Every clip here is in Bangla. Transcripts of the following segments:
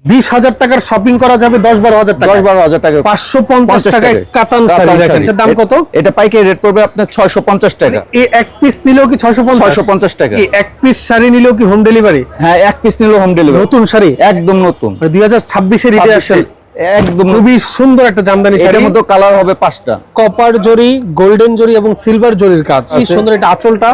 20,000 টাকার শপিং করা যাবে 10-12,000 টাকা। 10-12,000 টাকা 550 টাকায় কাতান শাড়ি দেখেন, এটার দাম কত? এটা পাইকারি রেট পড়বে আপনার 650 টাকা। এই এক পিস নিলেও কি 650 টাকা? এই এক পিস শাড়ি নিলেও কি হোম ডেলিভারি? হ্যাঁ, এক পিস নিলেও হোম ডেলিভারি। নতুন শাড়ি একদম নতুন, 2026 এর ঈদে আসছে। একদম খুবই সুন্দর একটা জামদানি শাড়ি। এর মধ্যে কালার হবে 5টা, কপার জরি, গোল্ডেন জরি এবং সিলভার জরির কাজ। কি সুন্দর এটা আঁচলটা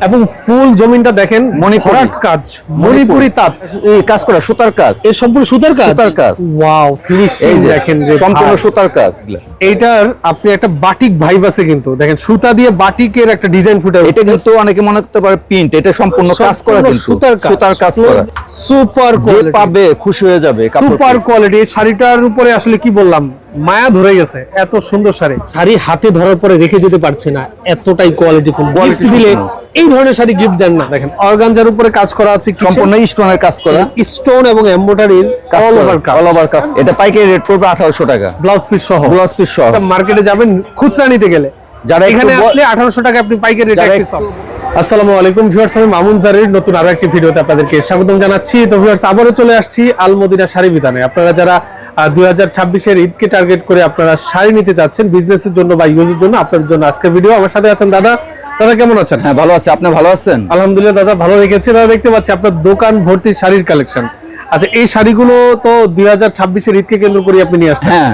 এবং ফুল জমিনটা দেখেন, ভরাট কাজ, মণিপুরি তাঁত এই কাজ করা, সুতার কাজ, এই সম্পূর্ণ সুতার কাজ। সুতার কাজ, ওয়াও, ফিনিশিং দেখেন, সম্পূর্ণ সুতার কাজ। এইটার আপনি একটা বাটিক ভাইব আছে কিন্তু দেখেন, সুতা দিয়ে বাটিকের একটা ডিজাইন ফুটে উঠছে। এটা কিন্তু অনেকে মনে করতে পারে প্রিন্ট, এটা সম্পূর্ণ কাজ করা, কিন্তু সুতার কাজ করা। সুপার কোয়ালিটি, পাবে খুশি হয়ে যাবে। সুপার কোয়ালিটি শাড়িটার উপরে আসলে কি বললাম, মায়া ধরে গেছে। এত সুন্দর শাড়ি, শাড়ি হাতে ধরার পরে রেখে যেতে পারছে না, এতটাই কোয়ালিটিফুল। গিফট দিলে এই ধরনের শাড়ি গিফট দেন না। দেখেন অর্গানজার উপরে কাজ করা আছে, সম্পূর্ণ স্টোনের কাজ করা, স্টোন এবং এমব্রয়ডারির অল ওভার কাজ। এটা পাইকারি রেট পড়বে 1800 টাকা, ব্লাউজ পিস সহ। ব্লাউজ পিস সহ। মার্কেটে যাবেন খুচরা নিতে গেলে, যারা এখানে আসলে 1800 টাকা আপনি পাইকারি রেটে এক পিস পাবেন। আসসালামু আলাইকুম ভিউয়ার্স, আমি মামুন জারির নতুন আরো একটি ভিডিওতে আপনাদেরকে স্বাগতম জানাচ্ছি। তো ভিউয়ার্স, আবারও চলে আসছি আল মদিনা শাড়ি বিতানে। আপনারা যারা 2026 এর ঈদকে টার্গেট করে আপনারা শাড়ি নিতে চাচ্ছেন বিজনেসের জন্য বা ইউজের জন্য, আপনাদের জন্য আজকের ভিডিও। আমার সাথে আছেন দাদা। দাদা কেমন আছেন? হ্যাঁ, ভালো আছি, আপনি ভালো আছেন? আলহামদুলিল্লাহ দাদা, ভালো রেখেছি। দাদা দেখতে পাচ্ছি আপনার দোকান ভর্তি শাড়ির কালেকশন। আচ্ছা, এই শাড়িগুলো তো 2026 এর ঈদকে কেন্দ্র করে আপনি নিয়ে আসছেন। হ্যাঁ।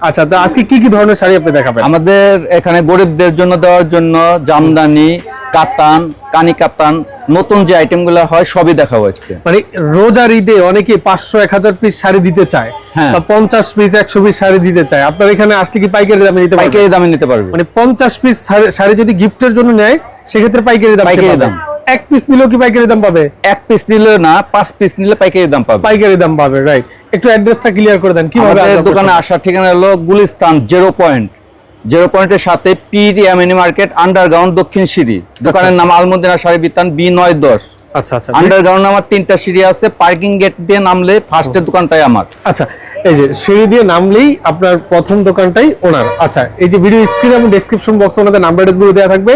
আচ্ছা, তো আজকে কি কি ধরনের শাড়ি আপনি দেখাবেন? আমাদের এখানে গরিবদের জন্য দেওয়ার জন্য জামদানি, কাতান, কানি কাতান, নতুন যে আইটেমগুলো হয় সবই দেখা হচ্ছে। মানে রোজার ঈদে অনেকে 500-1000 পিস শাড়ি দিতে চায়, বা 50 পিস 100 পিস শাড়ি দিতে চায়। আপনার এখানে আসলে কি পাইকারি দামে নিতে পারবে? পাইকারি দামে নিতে পারবে। মানে 50 পিস শাড়ি যদি গিফটের জন্য নেয়, সেক্ষেত্রে পাইকারি দাম। এক পিস নিলেও কি পাইকারি দাম পাবে? এক পিস নিলে না, 5 পিস নিলে পাইকারি দাম পাবে। পাইকারি দাম পাবে, রাইট। একটু অ্যাড্রেসটা ক্লিয়ার করে দেন, কিভাবে আমাদের দোকানে আসার ঠিকানা হলো গুলিস্তান 0 পয়েন্টের সাথে পিরিয়ামিনি মার্কেট, আন্ডারগ্রাউন্ড, দক্ষিণ সিঁড়ি। দোকানের নাম আল মদিনা শাড়ি বিতান, B910। আচ্ছা আচ্ছা, আন্ডারগ্রাউন্ড আমার 3টা সিঁড়ি আছে, পার্কিং গেট দিয়ে নামলে ফার্স্টের দোকানটাই আমার। আচ্ছা, এই যে সিঁড়ি দিয়ে নামলেই আপনার প্রথম দোকানটাই ওনার। আচ্ছা, এই যে ভিডিও স্ক্রিন এবং ডেসক্রিপশন বক্সে ওনাদের নাম্বার গুলো দেওয়া থাকবে,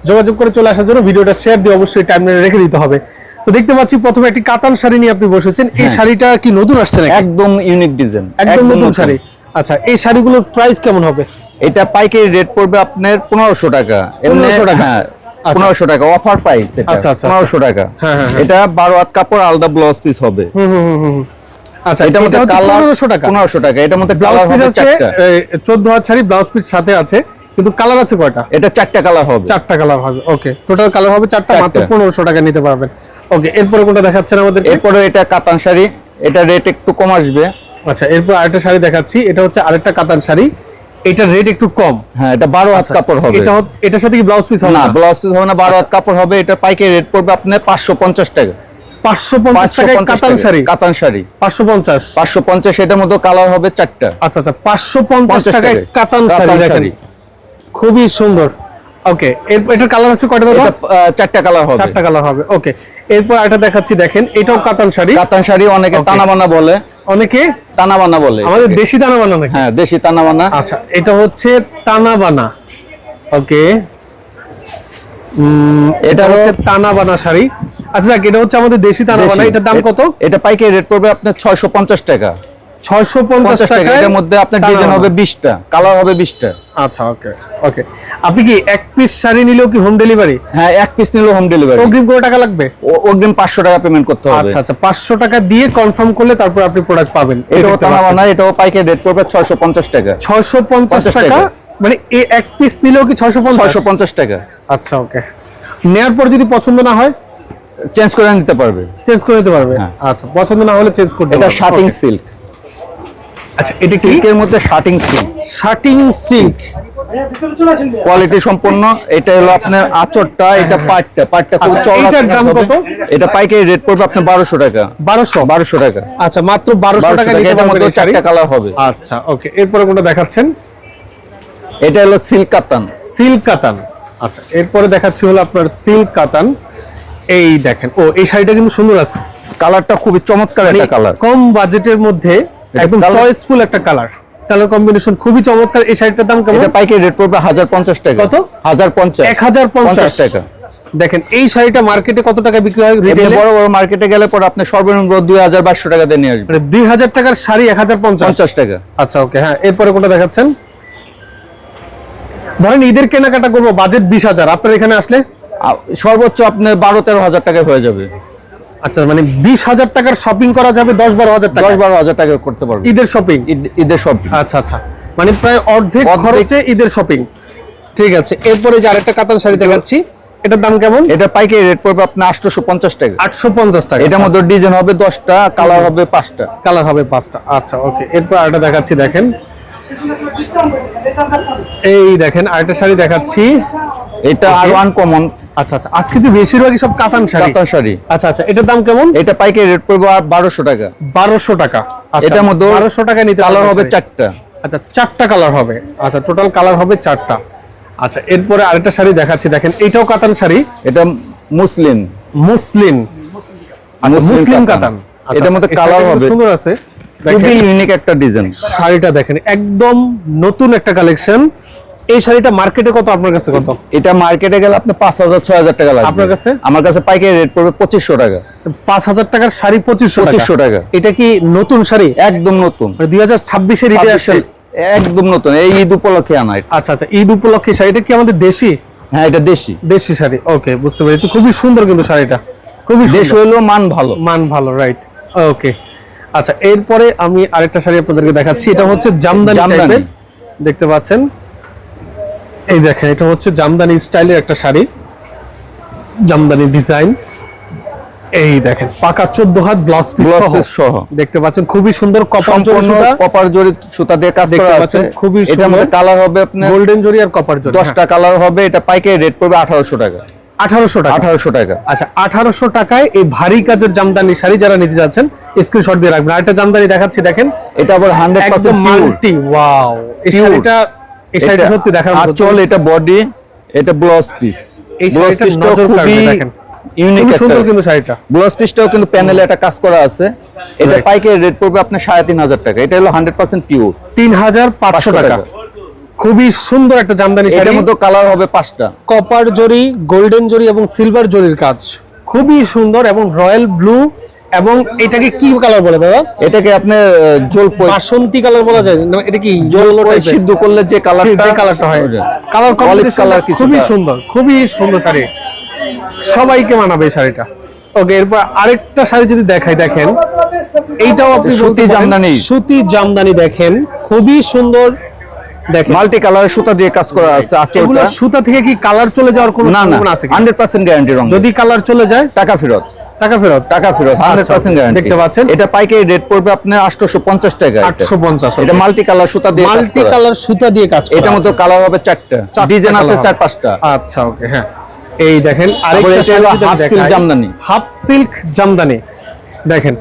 যোগাযোগ করে চলে আসার জন্য ভিডিওটা শেয়ার দিয়ে অবশ্যই টাইমলাইনে রেখে দিতে হবে। তো দেখতে পাচ্ছি প্রথমে একটি কাতান শাড়ি নিয়ে আপনি বসেছেন। এই শাড়িটা কি নতুন আসছে নাকি? একদম ইউনিক ডিজাইন, একদম নতুন শাড়ি। আচ্ছা, এই শাড়িগুলোর প্রাইস কেমন হবে? এটা পাইকারি রেট পড়বে আপনার 1500 টাকা। 1500 টাকা? হ্যাঁ, 1500 টাকা অফার প্রাইস। আচ্ছা আচ্ছা, 1500 টাকা। হ্যাঁ হ্যাঁ, এটা 12 হাত কাপড়, আলাদা ব্লাউজ পিস হবে। আচ্ছা, এটার মধ্যে কালার 1500 টাকা। 1500 টাকা। এটার মধ্যে ব্লাউজ কালার পিস হবে আছে 4টা। 14 হাত শাড়ি, ব্লাউজ পিস সাথে আছে, কিন্তু কালার আছে কয়টা? এটা 4টা কালার হবে। 4টা কালার হবে। ওকে, টোটাল কালার হবে 4টা, মাত্র 1500 টাকা নিতে পারবেন। ওকে, এরপরে কোনটা দেখাচ্ছেন আমাদের? এরপরে এটা কাতান শাড়ি, এটা রেট একটু কম আসবে। আচ্ছা, এরপর আরেকটা শাড়ি দেখাচ্ছি, এটা হচ্ছে আরেকটা কাতান শাড়ি, এটার রেট একটু কম। হ্যাঁ, এটা 12 হাত কাপড় হবে। এটার সাথে কি ব্লাউজ পিস হবে? না, ব্লাউজ পিস হবে না, 12 হাত কাপড় হবে। এটা পাইকারি রেট পড়বে আপনার 550 টাকা। 550 টাকায় কাতান শাড়ি? কাতান শাড়ি 550। এটার মধ্যে কালার হবে 4টা। আচ্ছা আচ্ছা, 550 টাকায় কাতান শাড়ি দেখেন, খুবই সুন্দর। ওকে, এটার কালার আছে কয়টা? 4টা কালার হবে। 4টা কালার হবে। ওকে, এরপর একটা দেখাচ্ছি, দেখেন এটাও কাতান শাড়ি। কাতান শাড়ি অনেকে তানাবানা বলে, অনেকে তানাবানা বলে। আমাদের দেশি তানাবানা নাকি? হ্যাঁ, দেশি তানাবানা। আচ্ছা, এটা হচ্ছে তানাবানা। ওকে, এটা হচ্ছে তানাবানা শাড়ি। আচ্ছা, এটা হচ্ছে আমাদের দেশি তানাবানা। এটার দাম কত? এটা পাইকারি রেট পড়বে আপনার 650 টাকা। 650 টাকা। এর মধ্যে আপনার ডিজাইন হবে 20টা, কালার হবে 20টা। আচ্ছা, ওকে ওকে। আপনি কি এক পিস শাড়ি নিলেও কি হোম ডেলিভারি? হ্যাঁ, এক পিস নিলেও হোম ডেলিভারি। অগ্রিম কত টাকা লাগবে? অগ্রিম 500 টাকা পেমেন্ট করতে হবে। আচ্ছা আচ্ছা, 500 টাকা দিয়ে কনফার্ম করলে তারপর আপনি প্রোডাক্ট পাবেন। এটাও তানাবানা, এটাও পাইকারি রেট পড়বে 650 টাকা। 650 টাকা, মানে এই এক পিস নিলেও কি 650 টাকা? আচ্ছা, ওকে। নেয়ার পর যদি পছন্দ না হয় চেঞ্জ করে নিতে পারবে। চেঞ্জ করে নিতে পারবে। আচ্ছা, পছন্দ না হলে চেঞ্জ করতে পারবে। এটা শার্টিং সিল্ক। আচ্ছা, এটা কি? সিল্কের মধ্যে শার্টিং সিল্ক। শার্টিং সিল্ক কোয়ালিটি সম্পূর্ণ। এটা হলো আপনার আঁচড়টা, এটা পাটটা খুব চওড়া। এটার দাম কত? এটা পাইকারি রেট পড়বে আপনার 1200 টাকা। 1200 টাকা। আচ্ছা, মাত্র 1200 টাকা নিতে পারবেন। 4টা কালার হবে। আচ্ছা, ওকে। এরপরে কোনটা দেখাচ্ছেন? এটা হলো সিল্ক কাতান। সিল্ক কাতান। আচ্ছা, এরপরে দেখাচ্ছি হলো আপনার সিল্ক কাতান। এই দেখেন, ও এই শাড়িটা কিন্তু সুন্দর আছে, কালারটা খুবই চমৎকার একটা কালার। কম বাজেটের মধ্যে একদম চয়েসফুল একটা কালার কম্বিনেশন, খুবই চমৎকার। এই শাড়িটার দাম কেমন? এটা পাইকারি রেট পড়বে 1050 টাকা। কত? 1050 1050 টাকা। দেখেন এই শাড়িটা মার্কেটে কত টাকা বিক্রি হয় এমনি রিটেলে? বড় বড় মার্কেটে গেলে পরে আপনি সর্বনিম্ন 2200 টাকা দিয়ে নিয়ে আসবেন। মানে 2000 টাকার শাড়ি 1050 50 টাকা। আচ্ছা ওকে, হ্যাঁ এরপরে কোনটা দেখাচ্ছেন? ধরেন ঈদের কেনাকাটা করবো, বাজেট 20,000, আপনার এখানে আসলে সর্বোচ্চ আপনার 12-13 হাজার টাকা হয়ে যাবে। আচ্ছা মানে 20,000 টাকার শপিং করা যাবে 10-12 হাজার টাকা 10-12 হাজার টাকা করতে পারবেন ঈদের শপিং। ঈদের সব। আচ্ছা আচ্ছা, মানে প্রায় অর্ধেক অর্ধেক। খরচে ঈদের শপিং। ঠিক আছে, এরপরে যে আরেকটা কাতান শাড়ি দেখাচ্ছি, এটার দাম কেমন? এটা পাইকারি রেট পড়বে আপনার 850 টাকা। 850 টাকা। এটার মধ্যে ডিজাইন হবে 10টা, কালার হবে 5টা। কালার হবে 5টা। আচ্ছা ওকে, এরপর আরেকটা দেখাচ্ছি, দেখেন এই দেখেন আরেকটা শাড়ি দেখাচ্ছি, এটা আর আনকমন। আচ্ছা আচ্ছা, আজকে তো বেশিরভাগই সব কাতান শাড়ি। কাতান শাড়ি। আচ্ছা আচ্ছা, এটার দাম কেমন? এটা পাইকারি রেট পড়বে 1200 টাকা। 1200 টাকা। আচ্ছা, এটার মধ্যে 1200 টাকা নিতে কালার পারবেন হবে শাড়ি। 4টা। আচ্ছা 4টা কালার হবে। আচ্ছা টোটাল কালার হবে 4টা। আচ্ছা এরপরে আরেকটা শাড়ি দেখাচ্ছি, দেখেন এটাও কাতান শাড়ি, এটা মুসলিম। মুসলিম। আচ্ছা মুসলিম কাতান। আচ্ছা, এটার মধ্যে এই কালার শাড়িটা হবে সুন্দর আছে, খুবই দেখেন ইউনিক একটা ডিজাইন। শাড়িটা দেখেন একদম নতুন একটা কালেকশন। এই শাড়িটা মার্কেটে কত, আপনার কাছে কত? এটা মার্কেটে গেলে আপনি 5,000-6,000 টাকা লাগবে। আপনার কাছে? আমার কাছে পাইকারি রেট পড়বে 2500 টাকা। 5,000 টাকার শাড়ি 2500 টাকা। এটা কি নতুন শাড়ি? একদম নতুন, 2026 এর ঈদে আসছে? একদম নতুন, এই ঈদ উপলক্ষে আনা এটা। আচ্ছা আচ্ছা, ঈদ উপলক্ষে শাড়িটা কি আমাদের দেশি? হ্যাঁ এটা দেশি। দেশি শাড়ি, ওকে বুঝতে পেরেছি। খুবই সুন্দর কিন্তু শাড়িটা, খুবই দেশ সুন্দর। হইলেও মান ভালো। মান ভালো, রাইট, ওকে। আচ্ছা এরপরে আমি আরেকটা শাড়ি আপনাদেরকে দেখাচ্ছি, এটা হচ্ছে জামদানি জামদানি। টাইপের, দেখতে পাচ্ছেন এই দেখেন এটা হচ্ছে জামদানি স্টাইলের একটা শাড়ি, জামদানি ডিজাইন। এই দেখেন পাকা 14 হাত ব্লাউজ ব্লাউজ পিস পিস সহ দেখতে পাচ্ছেন, খুবই সুন্দর কপার জরি সম্পূর্ণ সুতা, কপার জরি সুতা দিয়ে কাজ দেখতে করা আছে। পাচ্ছেন, খুবই এটার সুন্দর। মধ্যে কালার হবে আপনার গোল্ডেন জরি আর কপার জরি, 10টা কালার হবে। এটা পাইকারি রেট পড়বে 1800 টাকা। 1800 টাকা। 1800 টাকা। আচ্ছা 1800 টাকায় এই ভারী কাজের জামদানি শাড়ি যারা নিতে যাচ্ছেন স্ক্রিনশট দিয়ে রাখবেন। আরেকটা জামদানি দেখাচ্ছি, দেখেন এটা আবার 100% একদম পিওর। মাল্টি, ওয়াও, এই শাড়িটা সত্যি দেখার মতো। আঁচল, এটা বডি, এটা ব্লাউজ পিস। এই ব্লাউজ শাড়িটা পিসটাও নজর খুবই কাড়বে, দেখেন ইউনিক খুবই একটা। সুন্দর কিন্তু শাড়িটা। ব্লাউজ পিসটাও কিন্তু প্যানেলে একটা কাজ করা আছে। এটা Right. পাইকারি রেট পড়বে আপনার 3500 টাকা। এটা হলো 100% পিওর। 3500 টাকা। খুবই সুন্দর একটা জামদানি শাড়ি, এটার মধ্যে কালার হবে 5টা। কপার জরি, গোল্ডেন জরি এবং সিলভার জরির কাজ, খুবই সুন্দর এবং রয়্যাল ব্লু। এবং এটাকে কি কালার বলে দাদা? এটাকে আপনি জলপই বাসন্তী কালার বলা যায় না, এটা কি জলপই সিদ্ধ করলে যে কালারটা হয়, কালার কম্বিনেশন কালার খুবই সুন্দর, খুবই সুন্দর শাড়ি, সবাইকে মানাবে এই শাড়িটা। ওকে, এরপর আরেকটা শাড়ি যদি দেখাই, দেখেন এইটাও আপনি সুতি জামদানি। সুতি জামদানি, দেখেন খুবই সুন্দর, দেখেন মাল্টি কালারের সুতা দিয়ে কাজ করা আছে। এগুলো আঁচলটা সুতা থেকে কি কালার চলে যাওয়ার কোনো না না সম্ভাবনা আছে কি? 100% গ্যারান্টি রং। যদি কালার চলে যায় টাকা ফেরত। টাকা ফেরত। টাকা ফেরত 100% গ্যারান্টি। দেখতে পাচ্ছেন এটা পাইকারি রেট পড়বে আপনার 850 টাকা। 850। এটা মাল্টি কালার সুতা দিয়ে মাল্টি কালার সুতা দিয়ে কাজ করা এটার মধ্যে কালার হবে 4টা, ডিজাইন আছে 4-5টা। আচ্ছা ওকে, হ্যাঁ এই দেখেন আরেকটা এটা শাড়ি হলো যদি হাফ দেখাই, silk Jamdani. Half silk Jamdani, দেখেন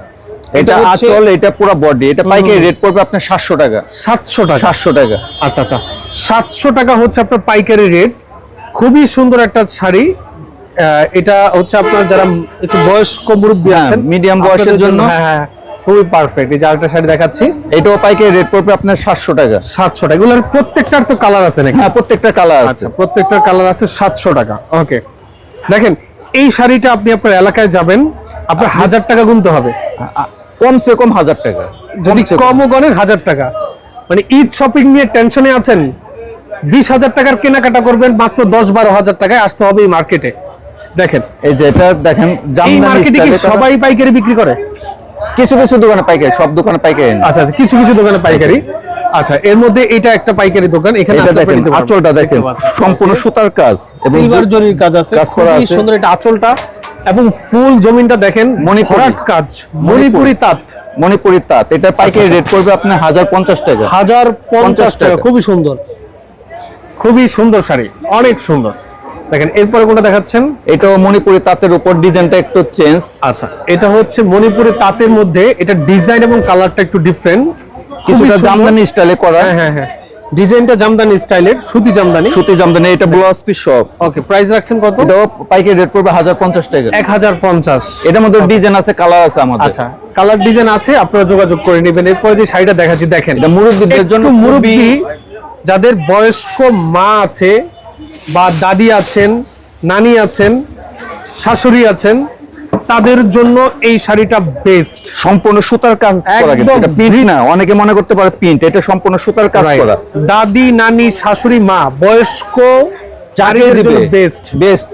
এটা হচ্ছে আঁচল, এটা পুরো বডি। এটা পাইকারি রেট পড়বে আপনার 700 টাকা। 700 টাকা। 700 টাকা। আচ্ছা আচ্ছা, 700 টাকা হচ্ছে আপনার পাইকারি রেট। খুবই সুন্দর একটা শাড়ি। এটা হচ্ছে আপনার যারা একটু বয়স্ক মুরব্বী হ্যাঁ, আছেন, medium বয়সের আপনাদের জন্য। হ্যাঁ হ্যাঁ, খুবই পারফেক্ট। এই যে আরেকটা শাড়ি দেখাচ্ছি, এটাও পাইকারি রেট পড়বে আপনার 700 টাকা। 700 টাকা। এগুলোর প্রত্যেকটার তো কালার আছে নাকি? হ্যাঁ প্রত্যেকটা কালার আছে। আচ্ছা, প্রত্যেকটার কালার আছে, 700 টাকা। ওকে, দেখেন এই শাড়িটা আপনি আপনার এলাকায় যাবেন, আপনার 1000 টাকা গুনতে হবে, কমসে কম 1000 টাকা। যদি কমও গণেন 1000 টাকা। মানে ঈদ শপিং নিয়ে টেনশনে আছেন, 20,000 টাকার কেনাকাটা করবেন, মাত্র 10-12 হাজার টাকায় আসতে হবে এই মার্কেটে। দেখেন এই যে এটা দেখেন এই জামদানি মার্কেটে কি স্টাইলে করা। সবাই পাইকারি বিক্রি করে? কিছু কিছু দোকানে পাইকারি, সব দোকানে পাইকারি না। আচ্ছা আচ্ছা, কিছু কিছু দোকানে পাইকারি। আচ্ছা, এর মধ্যে এটা একটা পাইকারি দোকান, এখানে এটা আসলে আপনি দেখেন নিতে পারবেন। আঁচলটা দেখেন, দেখতে পাচ্ছেন। সম্পূর্ণ সুতার কাজ এবং সিলভার জরির কাজ আছে, কাজ করা খুবই আছে। সুন্দর এটা আঁচলটা, এবং ফুল জমিনটা দেখেন মণিপুরি। ভরাট কাজ, মণিপুরি তাঁত, মণিপুরি তাঁত। এটা পাইকারি আচ্ছা। রেট পড়বে আপনার 1050 টাকা। 1050 টাকা। টাকা। খুবই সুন্দর, খুবই সুন্দর শাড়ি, অনেক সুন্দর। দেখেন এরপরে কোনটা দেখাচ্ছেন? এটাও মণিপুরি তাঁতের উপর, ডিজাইনটা একটু চেঞ্জ। আচ্ছা, এটা হচ্ছে মণিপুরি তাঁতের মধ্যে, এটা ডিজাইন এবং কালারটা একটু ডিফারেন্ট, কিছুটা জামদানি স্টাইলে করা। হ্যাঁ হ্যাঁ হ্যাঁ, ডিজাইনটা জামদানি স্টাইলের, সুতি জামদানি। সুতি জামদানি। এটা ব্লাউজ পিস সব। ওকে, প্রাইস রাখছেন কত? এটাও পাইকারি রেট পড়বে 1050 টাকা। 1050। এটার মধ্যে ডিজাইন আছে, কালার আছে আমাদের। আচ্ছা, কালার ডিজাইন আছে, আপনারা যোগাযোগ করে নেবেন। এরপরে যে শাড়িটা দেখাচ্ছি, দেখেন এটা মুরব্বিদের জন্য একটু মুরব্বি, খুবই- যাদের বয়স্ক মা আছে বা দাদি আছেন, নানি আছেন, শাশুড়ি আছেন, তাদের জন্য এই শাড়িটা বেস্ট। সম্পূর্ণ সুতার কাজ করা, কিন্তু একদম এটা প্রিন্ট না। অনেকে মনে করতে পারে প্রিন্ট, এটা সম্পূর্ণ সুতার কাজ করা। দাদি, নানি, শাশুড়ি, মা, বয়স্ক চারিয়ে নারীদের জন্য দিবে বেস্ট। বেস্ট।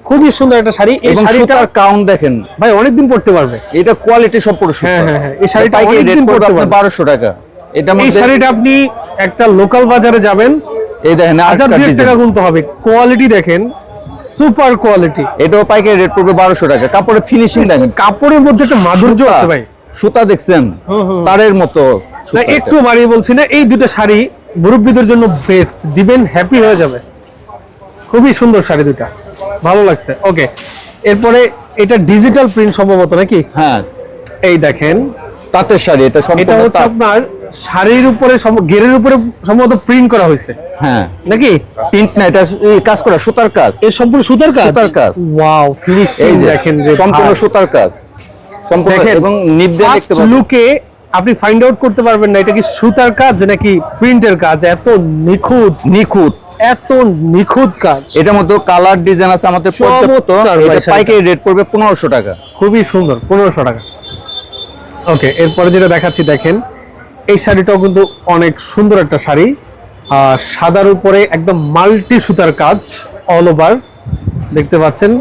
খুবই সুন্দর একটা শাড়ি। এই এবং শাড়িটা সুতার কাউন্ট দেখেন ভাই অনেকদিন পরতে পারবে। এটা কোয়ালিটি সম্পূর্ণ সুতা। হ্যাঁ, এই শাড়িটা পাইকারি অনেকদিন রেট পড়বে পরতে আপনার পারবে। 1200 টাকা। এটা এই মধ্যে শাড়িটা আপনি একটা লোকাল বাজারে যাবেন, এই দেখেন 1000 টাকা গুনতে হবে। কোয়ালিটি দেখেন, সুপার কোয়ালিটি। এটাও পাইকারি রেট পড়বে 1200 টাকা। কাপড়ের ফিনিশিং দেখেন, কাপড়ের মধ্যে একটা মাধুর্য আছে ভাই। সুতা দেখছেন তারের মতো না, সুতা এটা। একটু বাড়িয়ে বলছি না, এই দুটো শাড়ি মুরব্বীদের জন্য বেস্ট। দিবেন, হ্যাপি হয়ে যাবে। খুবই সুন্দর শাড়ি দুটা, ভালো লাগছে। ওকে, এরপরে এটা ডিজিটাল প্রিন্ট সম্ভবত নাকি? হ্যাঁ, এই দেখেন, তাঁতের শাড়ি। এটা এটা সম্পূর্ণ হচ্ছে তাঁত। আপনার শাড়ির উপরে গেরের উপরে সম্ভবত প্রিন্ট করা হয়েছে হ্যাঁ, নাকি? প্রিন্ট না, এটা এই কাজ করা সুতার কাজ। এর সম্পূর্ণ সুতার কাজ। সুতার কাজ। ওয়াও, ফিনিশিং এই যে দেখেন রে সম্পূর্ণ ভাই। সুতার কাজ, সম্পূর্ণ। দেখেন, এবং নিব দিয়ে ফার্স্ট দেখতে পাবেন লুকে আপনি ফাইন্ড আউট করতে পারবেন না এটা কি সুতার কাজ নাকি প্রিন্টের কাজ। এত নিখুঁত, নিখুঁত। এত নিখুঁত কাজ। এটার মধ্যে কালার ডিজাইন আছে আমাদের পর্যাপ্ত। চমৎকার ভাই এটা শাড়িটা। পাইকারি রেট পড়বে 1500 টাকা। খুবই সুন্দর, 1500 টাকা। ওকে, এরপরে যেটা দেখাচ্ছি দেখেন, এই শাড়িটাও কিন্তু অনেক সুন্দর একটা শাড়ি। সাদার উপরে একদম মাল্টি সুতার কাজ অল ওভার দেখতে পাচ্ছেন।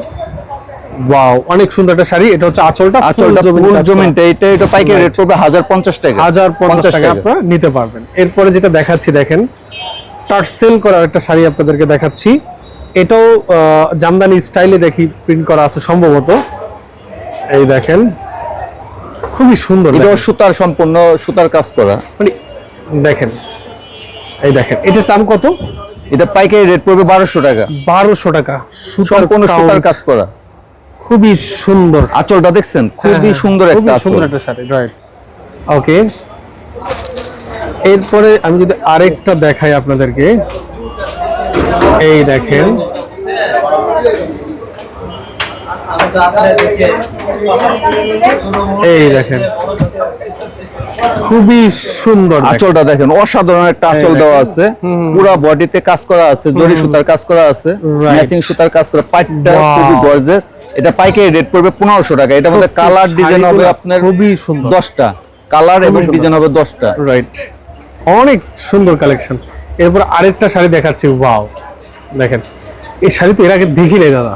ওয়াও, অনেক সুন্দর একটা শাড়ি। এটা হচ্ছে আঁচলটা, আঁচলটা ফুল জমিনটা। এটা পাইকারি রেট পড়বে 1050 টাকা। 1050 টাকা আপনারা নিতে পারবেন। এরপরে যেটা দেখাচ্ছি দেখেন, টার্সেল করা একটা শাড়ি আপনাদেরকে দেখাচ্ছি। এটাও জামদানি স্টাইলে দেখি প্রিন্ট করা আছে সম্ভবত। এই দেখেন, খুবই সুন্দর। এটাও দেখেন। সুতার, সম্পূর্ণ সুতার কাজ করা। মানে দেখেন, এই দেখেন, এটার দাম কত? এটা পাইকারি রেট পড়বে 1200 টাকা। 1200 টাকা। সম্পূর্ণ সুতার কাজ করা, খুবই সুন্দর। আঁচলটা দেখছেন, খুবই সুন্দর একটা আঁচল। সুন্দর একটা শাড়ি, রাইট। ওকে, এরপরে আমি যদি আরেকটা দেখাই আপনাদেরকে, এই দেখেন, এই দেখেন, খুবই সুন্দর। আঁচলটা দেখেন, অসাধারণ একটা আঁচল দেওয়া আছে। পুরো বডিতে কাজ করা আছে, জরি সুতার কাজ করা আছে, ম্যাচিং সুতার কাজ করা। পাটটা খুবই গর্জিয়াস। এটা পাইকারি রেট পড়বে 1500 টাকা। এটার মধ্যে কালার ডিজাইন হবে আপনার খুবই সুন্দর। 10টা কালার এবং ডিজাইন হবে 10টা। রাইট, অনেক সুন্দর কালেকশন। এরপর আরেকটা শাড়ি দেখাচ্ছি। ওয়াও, দেখেন, এই শাড়ি তো এর আগে দেখি নাই দাদা।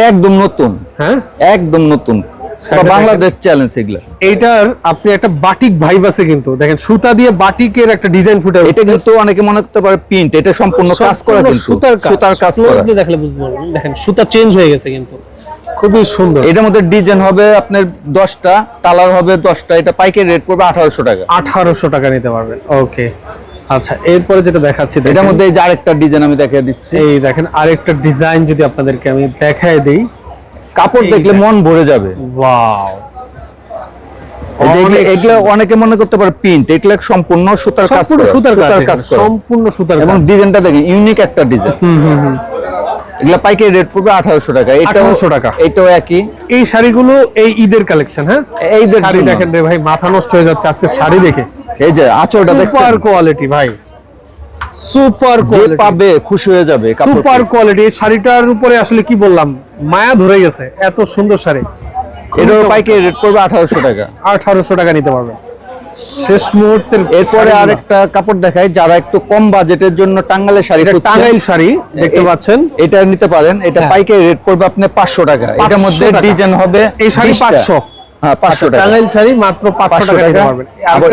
একদম নতুন, হ্যাঁ, একদম নতুন। শাড়িটা বাংলাদেশ চ্যালেঞ্জ এগুলা। এইটার আপনি একটা বাটিক ভাইব আছে কিন্তু দেখেন, সুতা দিয়ে বাটিকের একটা ডিজাইন ফুটে এটা কিন্তু অনেকে মনে করতে পারে প্রিন্ট, এটা সম্পূর্ণ কাজ করা, কিন্তু সুতার কাজ করা। দেখলে বুঝতে পারবেন। দেখেন, সুতা চেঞ্জ হয়ে গেছে কিন্তু খুবই সুন্দর। এটার মধ্যে ডিজাইন হবে আপনার 10টা, কালার হবে 10টা। এটা পাইকারি রেট পড়বে 1800 টাকা। 1800 টাকা নিতে পারবেন। ওকে, আচ্ছা, এরপরে যেটা দেখাচ্ছি এটার দেখেন, মধ্যে এই যে আরেকটা ডিজাইন আমি দেখিয়ে দিচ্ছি। এই দেখেন আরেকটা ডিজাইন যদি আপনাদেরকে আমি দেখায় দেই, কাপড় দেখলে মন ভরে যাবে। ওয়াও, এগুলো অনেকে মনে করতে পারে প্রিন্ট, এগুলো সম্পূর্ণ সুতার কাজ করা, সুতার কাজ, করা। সম্পূর্ণ সুতার এবং কাজ। ডিজাইনটা দেখেন, ইউনিক একটা ডিজাইন। এগুলো পাইকারি রেট পড়বে 1800 টাকা। 1800 টাকা। এটাও একই। এই শাড়িগুলো এই ঈদের কালেকশন। হ্যাঁ, এই যে শাড়ি দেখেন রে ভাই, মাথা নষ্ট হয়ে যাচ্ছে আজকে শাড়ি দেখে। এই যে আঁচলটা দেখছেন, সুপার কোয়ালিটি ভাই, সুপার যে কোয়ালিটি, পাবে খুশি হয়ে যাবে। Super quality. এই শাড়িটার উপরে আসলে কি বললাম, মায়া ধরে গেছে, এত সুন্দর শাড়ি। এটার পাইকারি রেট পড়বে 1800 টাকা। 1800 টাকা নিতে পারবেন শেষ মুহূর্তের। এরপরে আরেকটা কাপড় দেখাই, যারা একটু কম বাজেটের জন্য টাঙ্গাইলের শাড়ি খুঁজছেন, টাঙ্গাইল শাড়ি দেখতে পাচ্ছেন, এটা নিতে পারেন। এটা পাইকারি রেট পড়বে আপনার 500 টাকা। এটার মধ্যে 500 টাকা। ডিজাইন হবে এই শাড়ি 20টা। 500। হ্যাঁ, 500 টাকা। টাঙ্গাইল শাড়ি মাত্র 500 টাকা নিতে পারবেন। আবার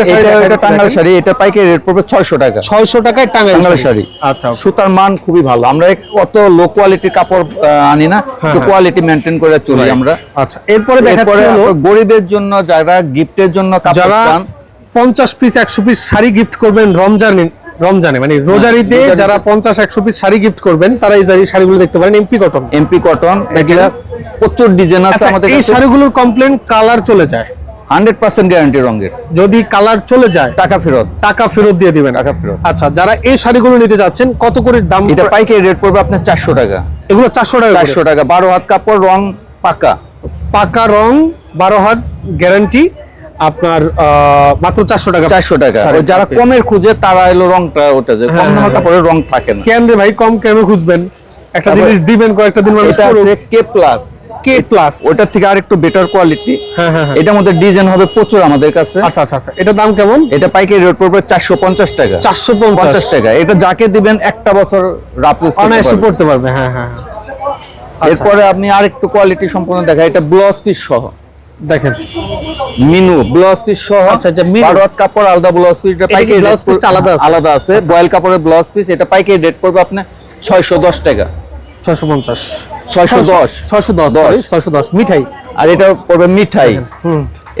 এটা টাঙ্গাইল শাড়ি, এটা পাইকারি রেট পড়বে 600 টাকা। 600 টাকায় টাঙ্গাইল শাড়ি। আচ্ছা, সুতার মান খুবই ভালো। আমরা অত লো কোয়ালিটির কাপড় আনি না, একটু কোয়ালিটি মেইনটেইন করে চলি আমরা। আচ্ছা, এরপরে দেখাচ্ছি হলো গরিবের জন্য, যারা গিফটের জন্য কাপড় যারা চান, 50 পিস 100 পিস শাড়ি গিফট করবেন রমজানে মানে রোজারিতে, যারা 50-100 পিস শাড়ি গিফট করবেন তারা এই শাড়িগুলো দেখতে পারেন। MP cotton, MP cotton. এগুলা প্রচুর ডিজাইন আছে আমাদের এই কাছে। শাড়িগুলোর কমপ্লেন কালার চলে যায়, 100% গ্যারান্টি রঙের। যদি কালার চলে যায় টাকা ফেরত দিয়ে দিবেন। টাকা ফেরত। আচ্ছা, যারা এই শাড়িগুলো নিতে যাচ্ছেন কত করে দাম? এটা পাইকারি রেট পড়বে আপনার 400 টাকা। এগুলো 400 টাকা। 400 টাকা। 12 হাত কাপড়, রং পাকা রং, 12 হাত গ্যারান্টি। আপনার মাত্র 400 টাকা। 400 টাকা। যারা কমের খুঁজে তারা এলো রংটা ওটা, যে কম দামের কাপড়ের রং থাকে না। কেন রে ভাই, কম কেন খুঁজবেন? একটা জিনিস দিবেন, কয়েকটা দিন মানুষ এটা পরুক। আছে কে প্লাস। কে প্লাস, ওটার থেকে আরেকটু বেটার কোয়ালিটি। হ্যাঁ হ্যাঁ। এটার মধ্যে ডিজাইন হবে প্রচুর আমাদের কাছে। আচ্ছা আচ্ছা আচ্ছা, এটার দাম কেমন? এটা পাইকারি রেট পড়বে 450 টাকা। 450 টাকা। এটা যাকে দিবেন একটা বছর রাফ ইউজ অনায়াসে পড়তে পারবে। হ্যাঁ হ্যাঁ। এরপরে আপনি আরেকটু কোয়ালিটি সম্পূর্ণ দেখা, এটা ব্লাউজ পিস সহ দেখেন, মিনু ব্লাউজ পিস সহ। আচ্ছা আচ্ছা, মিনু বারোয়াত কাপড় আলাদা, ব্লাউজ পিস এটা পাইকারি ব্লাউজ পিসটা আলাদা আছে? আলাদা আছে। বয়েল কাপড়ের ব্লাউজ পিস এটা পাইকারি রেট পড়বে আপনার 610 টাকা। 650 610 610 মিঠাই। আর এটা পড়বে মিঠাই।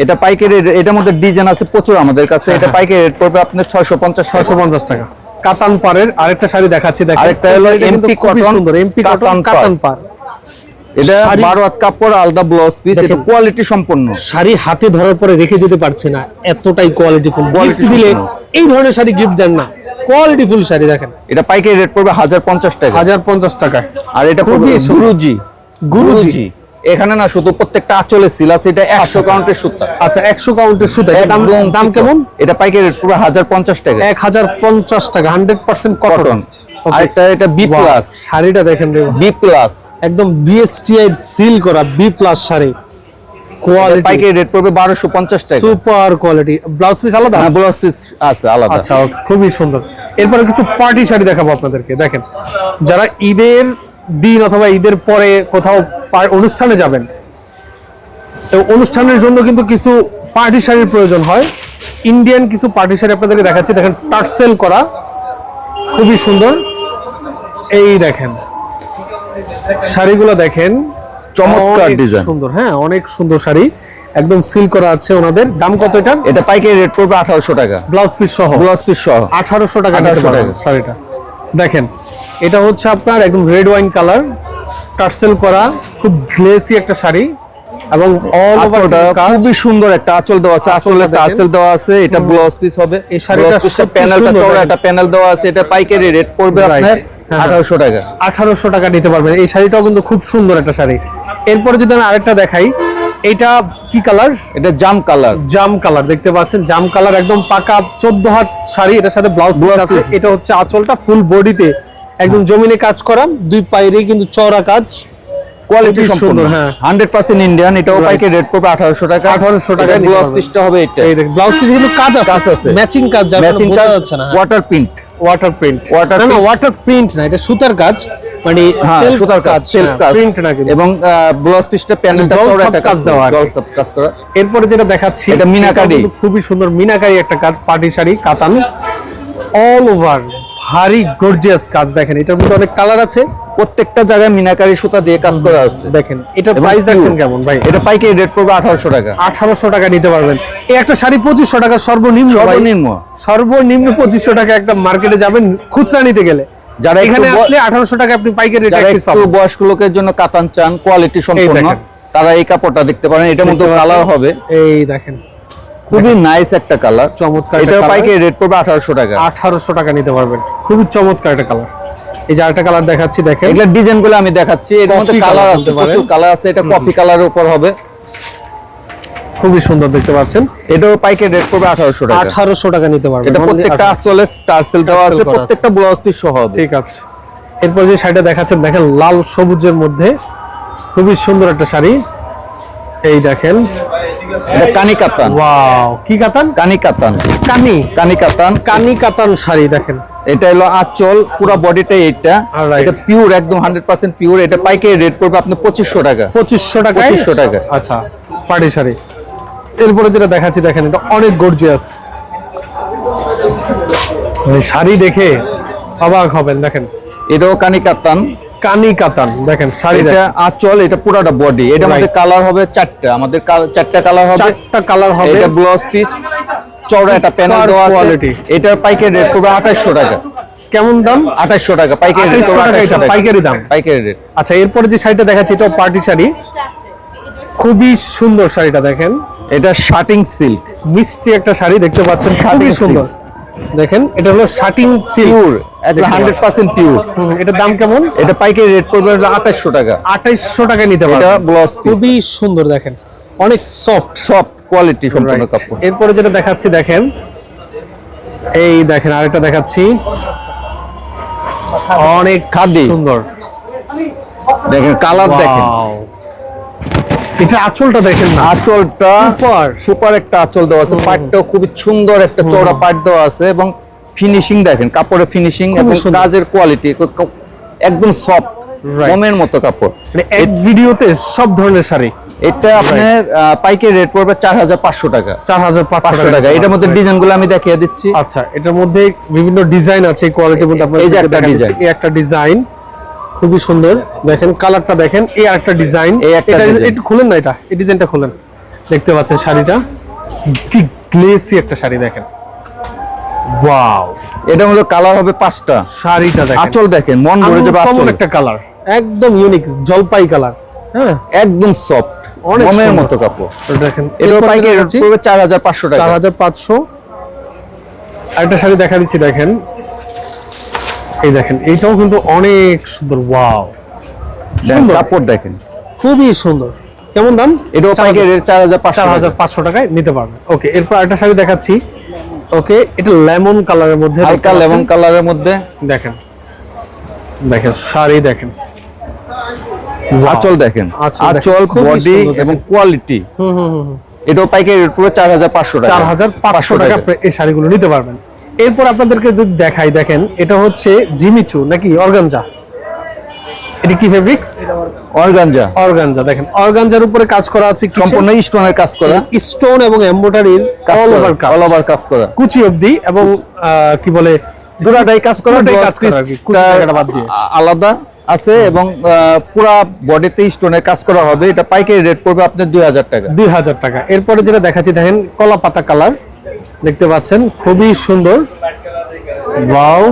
এটা পাইকারি, এটার মধ্যে ডিজাইন আছে প্রচুর আমাদের কাছে। এটা পাইকারি রেট পড়বে আপনার 650 টাকা। কাতান পাড়ের আরেকটা শাড়ি দেখাচ্ছি, দেখেন আরেকটা হলো এমপি কটন, সুন্দর এমপি কটন কাতান পাড়। এটা 12 কাপড় আলাদা ব্লাউজ পিস, এটা কোয়ালিটি সম্পন্ন। শাড়ি হাতে ধরার পরে রেখে যেতে পারছে না, এতটাই কোয়ালিটিফুল। গিফট দিলে এই ধরনের শাড়ি গিফট দেন না, কোয়ালিটিফুল শাড়ি। দেখেন এটা পাইকারি রেট পড়বে 1050 টাকা। 1050 টাকা। আর এটা পড়বে গুরুজি। এখানে না শুধু প্রত্যেকটা আঁচলে সিল আছে। এটা 100 কাউন্টের সুতা। আচ্ছা 100 কাউন্টের সুতা। দাম কেমন? এটা পাইকারি রেট পড়বে 1050 টাকা। 1050 টাকা, 100% কটন। আরেকটা এটা বি প্লাস শাড়িটা দেখেন রে, বি প্লাস একদম বিএসটিআই সিল করা বি প্লাস শাড়ি। কোয়ালিটি পাইকারি রেট পড়বে 1250 টাকা। Super quality. ব্লাউজ পিস আলাদা? হ্যাঁ, ব্লাউজ পিস আছে আলাদা। আচ্ছা, খুবই সুন্দর। এরপরে কিছু পার্টি শাড়ি দেখাবো আপনাদেরকে। দেখেন, যারা ঈদের দিন অথবা ঈদের পরে কোথাও অনুষ্ঠানে যাবেন, তো অনুষ্ঠানের জন্য কিন্তু কিছু পার্টি শাড়ির প্রয়োজন হয়। ইন্ডিয়ান কিছু পার্টি শাড়ি আপনাদেরকে দেখাচ্ছি। দেখেন, টার্সেল করা, খুবই সুন্দর। এই দেখেন শাড়িগুলো, দেখেন চমৎকার ডিজাইন, সুন্দর। হ্যাঁ, অনেক সুন্দর শাড়ি, একদম সিল করা আছে ওনাদের। দাম কত এটা? এটা পাইকারি রেট পড়বে 1800 টাকা। ব্লাউজ পিস সহ? ব্লাউজ পিস সহ 1800 টাকা। 1800 টাকা শাড়িটা দেখেন, এটা হচ্ছে আপনার একদম রেড ওয়াইন কালার, টার্সেল করা, খুব গ্লেসি একটা শাড়ি এবং অল ওভার কাজ। খুবই সুন্দর একটা আঁচল দেওয়া আছে। আঁচলে টার্সেল দেওয়া আছে। এটা ব্লাউজ পিস হবে। এই শাড়িটা প্যানেলটা চওড়া, একটা প্যানেল দেওয়া আছে। এটা পাইকারি রেট পড়বে আপনার 1800 টাকা। 1800 টাকা নিতে পারবেন। এই শাড়িটাও কিন্তু খুব সুন্দর একটা শাড়ি। এরপরে যদি আমি আরেকটা দেখাই, এটা কি কালার? এটা জাম কালার। জাম কালার দেখতে পাচ্ছেন, জাম কালার, একদম পাকা 14 হাত শাড়ি। এটার সাথে ব্লাউজ আছে। এটা হচ্ছে আঁচলটা ফুল বডিতে একদম জমিনে কাজ করা, দুই পায়েরই কিন্তু চওড়া কাজ, কোয়ালিটি সুন্দর। হ্যাঁ, 100% ইন্ডিয়ান। এটাও পাইকারি রেট পড়বে 1800 টাকা। 1800 টাকা। ব্লাউজ পিসটা হবে এটা। এই দেখেন, ব্লাউজ পিসে কিন্তু কাজ আছে, ম্যাচিং কাজ, যা ম্যাচিং কাজ হচ্ছে না। ওয়াটার প্রিন্ট, ওয়াটার প্রিন্ট, না ওয়াটার প্রিন্ট না, এটা সুতার কাজ, মানে সেলফ সুতার কাজ, সেলফ কাজ, প্রিন্ট না কিন্তু। এবং ব্লাউজ পিসটা প্যানেলটা চওড়া একটা কাজ দেওয়া, জল সব কাজ করা। এরপরে যেটা দেখাচ্ছি, এটা মিনাকারি, খুবই সুন্দর মিনাকারি একটা কাজ, পার্টি শাড়ি, কাতান, অল ওভার ভারী গর্জিয়াস কাজ। দেখেন, এটার মধ্যে অনেক কালার আছে, প্রত্যেকটা জায়গায় মিনাকারি সুতা দিয়ে কাজ করা আছে। দেখেন, এটা প্রাইস দেখছেন কেমন ভাই? এটা পাইকারি রেট পড়বে 1800 টাকা। 1800 টাকা নিতে পারবেন। এই একটা শাড়ি 2500 টাকা সর্বনিম্ন। সর্বনিম্ন 2500 টাকা। একটা মার্কেটে যাবেন খুচরা নিতে গেলে, যারা এখানে আসলে 1800 টাকা আপনি পাইকারি রেটে পাবেন। বয়স্ক লোকের জন্য কাতান চান, কোয়ালিটি সম্পন্ন, তারা এই কাপড়টা দেখতে পারেন। এটার মধ্যে কালার হবে, এই দেখেন, খুবই নাইস একটা কালার, চমৎকার। এটা পাইকারি রেট পড়বে 1800 টাকা। 1800 টাকা নিতে পারবেন। খুবই চমৎকার একটা কালার। এই যে আরেকটা কালার দেখাচ্ছি, দেখেন, এগুলা ডিজাইনগুলো আমি দেখাচ্ছি। এর মধ্যে কালার আছে, প্রচুর কালার আছে। এটা কফি কালারের উপর হবে, খুবই সুন্দর দেখতে পাচ্ছেন। এটাও পাইকারি রেট পড়বে 1800 টাকা। 1800 টাকা নিতে পারবেন। এটা প্রত্যেকটা আসলে টার্সেল দেওয়া আছে, প্রত্যেকটা ব্লাউজ পিস সহ হবে। ঠিক আছে। এরপর যে শাড়িটা দেখাচ্ছেন, দেখেন, লাল সবুজের মধ্যে খুবই সুন্দর একটা শাড়ি। এই দেখেন, এটা কানি কাতান। ওয়াও, কি কাতান? কানি কাতান। কানি কাতান, কানি কাতান শাড়ি। দেখেন, এটা হলো আঁচল, পুরো বডিটাই এটা। এটা পিওর, একদম 100% পিওর। এটা পাইকারি রেট পড়বে আপনার 2500 টাকা। 2500 টাকা। 2500 টাকা। আচ্ছা, পার্টি শাড়ি। এরপরে যেটা দেখাচ্ছি, দেখেন, এটা অনেক গর্জিয়াস শাড়ি, দেখে অবাক হবেন। দেখেন, এটাও কানি কাতান। কানি কাতান, দেখেন শাড়ি, এটা আঁচল, এটা পুরোটা বডি। এটার মধ্যে কালার হবে 4টা, আমাদের 4টা কালার হবে, 4টা কালার হবে। এটা ব্লাউজ পিস, চওড়া একটা প্যানেল দেওয়া আছে। এটার পাইকারি রেট পড়বে 2800 টাকা। কেমন দাম? 2800 টাকা পাইকারি রেট। 2800 টাকা এটা পাইকারি দাম, পাইকারি রেট। আচ্ছা, এরপরে যে শাড়িটা দেখাচ্ছি, এটা পার্টি শাড়ি, খুবই সুন্দর শাড়িটা। দেখেন, এটা শাটিং সিল্ক, মিষ্টি একটা শাড়ি দেখতে পাচ্ছেন, খুবই সুন্দর। দেখেন, এটা হলো শাটিং সিল্ক, একদম 100% পিওর। এটার দাম কেমন? এটা পাইকারি রেট পড়বে 2800 টাকা। 2800 টাকা নিতে পারবেন। এটা ব্লাউজ পিস, খুবই সুন্দর। দেখেন, অনেক সফট কোয়ালিটি সম্পূর্ণ কাপড়। এরপরে যেটা দেখাচ্ছি, দেখেন, এই দেখেন, আরেকটা দেখাচ্ছি, অনেক সুন্দর। দেখেন, কালার দেখেন, এটা আঁচলটা দেখেন না, আঁচলটা সুপার সুপার একটা আঁচল দেওয়া আছে, পাটটাও খুবই সুন্দর একটা চওড়া পাট দেওয়া আছে, এবং ফিনিশিং দেখেন, কাপড়ের ফিনিশিং এবং সুন্দর। কাজের কোয়ালিটি একদম সফট, Right. মোমের মতো কাপড়। মানে এক ভিডিওতে সব ধরনের শাড়ি। এটা আপনার পাইকারি রেট পড়বে 4500 টাকা, 4500 টাকা। এটার মধ্যে Right. ডিজাইনগুলো আমি দেখিয়ে দিচ্ছি। আচ্ছা, এটার মধ্যে বিভিন্ন ডিজাইন আছে, এই কোয়ালিটির মধ্যে আপনাদের এই যে একটা দেখা দিচ্ছি। design। এই একটা ডিজাইন খুবই সুন্দর, দেখেন কালারটা দেখেন। এই আরেকটা ডিজাইন, এই একটা এটা design। একটু খুলেন না, এটা এই ডিজাইনটা খুলেন, দেখতে পাচ্ছেন শাড়িটা কি গ্লেসি একটা শাড়ি, দেখেন ওয়াও। এটা হলো কালার হবে 5টা। শাড়িটা দেখেন, আঁচল দেখেন, মন ভরে যাবে আনকমন আঁচল, একটা কালার, একদম ইউনিক জলপাই কালার। হ্যাঁ, একদম সফট, অনেক মোমের সুন্দর। মতো কাপড়। তো দেখেন এটা এরপর পাইকারি রেট দেখাচ্ছি পড়বে 4500 টাকা। 4500। আরেকটা শাড়ি দেখা দিচ্ছি, দেখেন এই দেখেন, এইটাও কিন্তু অনেক সুন্দর, ওয়াও দেখেন, সুন্দর, কাপড় দেখেন, খুবই সুন্দর। কেমন দাম? এটাও পাইকারি রেট 4500 টাকা। 4500 টাকায় নিতে পারবেন। ওকে, এরপর আরেকটা শাড়ি দেখাচ্ছি। ওকে, এটা লেমন কালারের মধ্যে, হালকা লেমন কালারের মধ্যে, দেখেন দেখেন শাড়ি দেখেন, Wow. আঁচল দেখেন, আঁচল দেখেন, আঁচল, খুবই বডি সুন্দর দেখেন। এবং কোয়ালিটি। এটাও পাইকারি রেট পড়বে 4500 টাকা। 4500 টাকা এই শাড়িগুলো নিতে পারবেন। এরপর আপনাদেরকে যদি দেখাই, দেখেন এটা হচ্ছে জিমিচু নাকি অর্গানজা, এটা কি ফেব্রিক্স? অর্গানজা। অর্গানজা, দেখেন অর্গানজার উপরে কাজ করা আছে, সম্পূর্ণ স্টোনের কাজ করা, স্টোন এবং এমব্রয়ডারির অল ওভার কাজ, অল ওভার কাজ করা, কুচি অবধি, এবং কি বলে পুরাটাই কাজ করা, পুরোটাই কাজ কাজ করা আর কি, কুচি জায়গাটা বাদ দিয়ে। আলাদা আছে, এবং পুরা বডিতে স্টোনের কাজ করা হবে। এটা পাইকারি রেট পড়বে আপনার 2000 টাকা। 2000 টাকা। এরপরে যেটা দেখাচ্ছি, দেখেন কলা পাতা কালার, দেখতে পাচ্ছেন খুবই সুন্দর, ওয়াও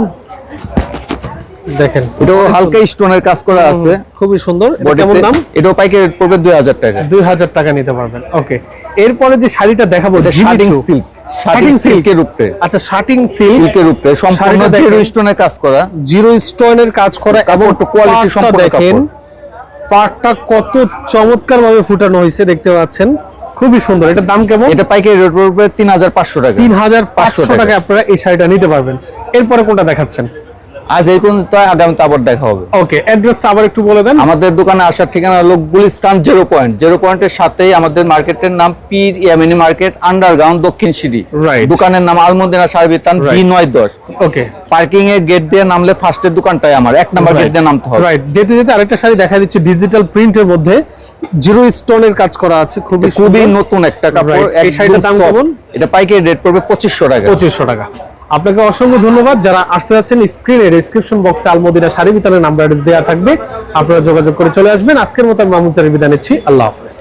দেখেন, এটাও হালকা স্টোনের কাজ করা আছে খুবই সুন্দর। এটা বডিতে। কেমন দাম? এটাও পাইকারি রেট পড়বে 2000 টাকা। 2000 টাকা নিতে পারবেন। ওকে, এরপরে যে শাড়িটা দেখাবো, শাটিং জিমিচু। সিল্ক, শাটিং সিল্কের উপরে, আচ্ছা, শাটিং সিল্ক, সিল্কের উপরে সম্পূর্ণ শাড়িটা দেখেন। জিরো স্টোনের কাজ করা, জিরো স্টোনের কাজ করা, এবং কাপড়টা কোয়ালিটি পাড়টা সম্পূর্ণ দেখেন, কাপড়। পাটটা কত চমৎকার ভাবে ফুটানো হয়েছে, দেখতে পাচ্ছেন খুবই সুন্দর। এটার দাম কেমন? এটা পাইকারি রেট পড়বে 3500 টাকা। 3500 টাকা আপনারা এই শাড়িটা নিতে পারবেন। এরপরে কোনটা দেখাচ্ছেন? আজ এই পর্যন্ত, আগামীতে আবার দেখা হবে। ওকে, অ্যাড্রেসটা আবার একটু বলে দেন। আমাদের দোকানে আসার ঠিকানা হলো গুলিস্তান 0 পয়েন্ট। 0 পয়েন্টের সাথেই আমাদের মার্কেটের নাম পীর ইয়ামিনী মার্কেট, আন্ডারগ্রাউন্ড, দক্ষিণ সিঁড়ি। Right. দোকানের নাম আলমদিনা সার্বিতান, Right. B910। ওকে, পার্কিং এর গেট দিয়ে নামলে ফার্স্টের দোকানটাই আমার, 1 নাম্বার গেট দিয়ে নামতে হবে। রাইট। যেতে যেতে আরেকটা শাড়ি দেখা দিচ্ছে, ডিজিটাল প্রিন্টের মধ্যে জিরো স্টোনের কাজ করা আছে, খুবই খুবই সুন্দর। নতুন একটা কাপড়। Right. এই শাড়িটার দাম কেমন? এটা পাইকারি রেট পড়বে 2500 টাকা। 2500 টাকা। আপনাকে অসংখ্য ধন্যবাদ। যারা আসতে যাচ্ছেন, স্ক্রিনে ডেসক্রিপশন বক্সে আলমদিনা শাড়ি বিতানের নাম্বার অ্যাড্রেস দেওয়া থাকবে, আপনারা যোগাযোগ করে চলে আসবেন। আজকের মতো আমি মামুন স্যারের বিদায় নিচ্ছি। আল্লাহ হাফেজ।